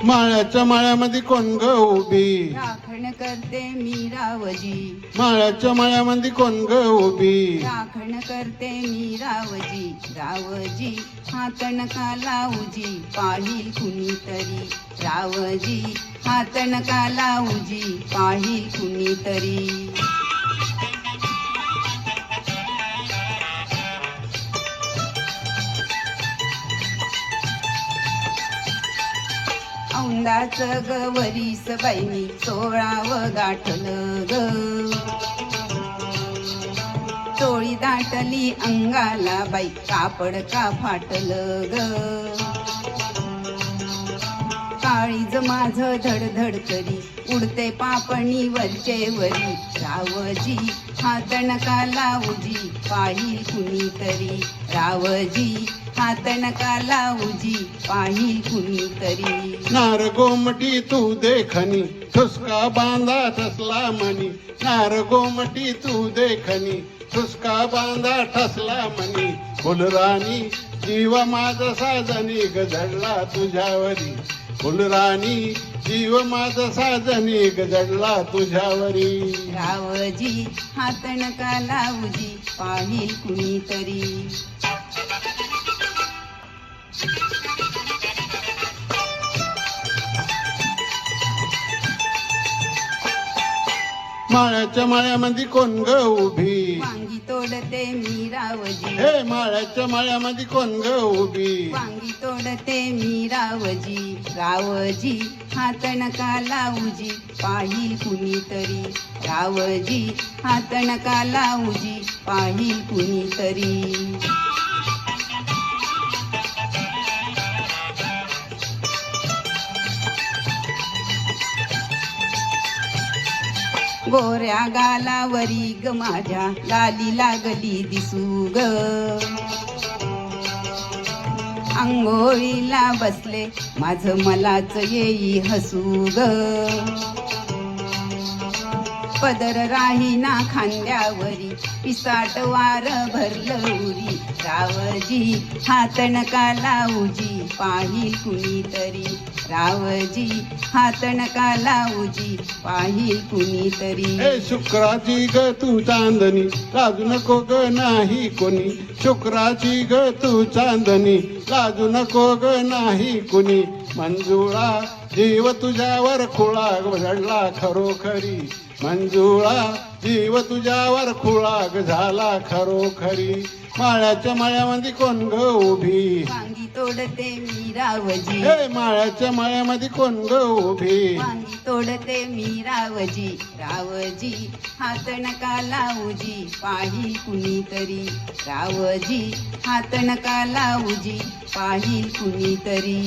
माळ्याच्या माळ्यामध्ये कोण ग उभी, राखण करते मी रावजी. माळ्याच्या माळ्यामध्ये कोण ग उभी, राखण करते मी रावजी. रावजी हात नका लावूजी, पाहिल कुणीतरी. रावजी हात नका लावूजी, पाहिल कुणीतरी. औंदाचं ग वरीस बाईनी 16व गाठलं ग. चोळी दाटली अंगाला बाई, कापड का फाटलं ग. काळीज माझं धडधड करी, उडते पापणी वरचे वरी. रावजी हात नका लावूजी, पाहिल कुणीतरी. रावजी हात नका लावूजी, पाहिल कुणीतरी. नार गोमटी तू देखनी, ठुसका बांधा ठसला मनी. नार गोमटी तू देखनी, ठुसका बांधा ठसला मनी. फुलराणी जीव माझा साजनी गजडला तुझ्यावरी. फुलराणी जीव माझा साजनी गजडला तुझ्यावरी. रावजी हात नका लावूजी, पाहिल कुणीतरी. माळ्याच्या माळ्यामध्ये कोण ग उभी, वांगी तोडते मी रावजी. हे माळ्याच्या माळ्यामध्ये कोण ग उभी. वांगी तोडते मी रावजी. रावजी हात नका लावूजी, पाहिल कुणीतरी. रावजी हात नका लावूजी, पाहिल कुणीतरी. गोऱ्या गालावरी ग माझ्या, लाली लागली दिसू ग. आंघोळीला बसले माझं मलाच येई हसू ग. पदर राहीना खांद्यावरी, पिसाट वार भरलं उरी. रावजी हात नका लावूजी, पाहिल कुणीतरी. रावजी हात नका लावूजी, पाहिल कुणीतरी. हे शुक्राची ग तू चांदणी, लाजू नको ग नाही कोणी. शुक्राची ग तू चांदणी, लाजू नको ग नाही कोणी. मंजुळा जीव तुझ्यावर खुळा झडला खरोखरी. मंजुळा जीव तुझ्यावर खुळा झाला खरोखरी. माळ्याच्या माळ्यामध्ये कोण ग उभी, वांगी तोडते मी रावजी. हे माळ्याच्या माळ्यामध्ये कोण ग उभी. वांगी तोडते मी रावजी. रावजी हात नका लावूजी, पाहिल कुणीतरी. रावजी हात नका लावूजी, पाहिल कुणीतरी.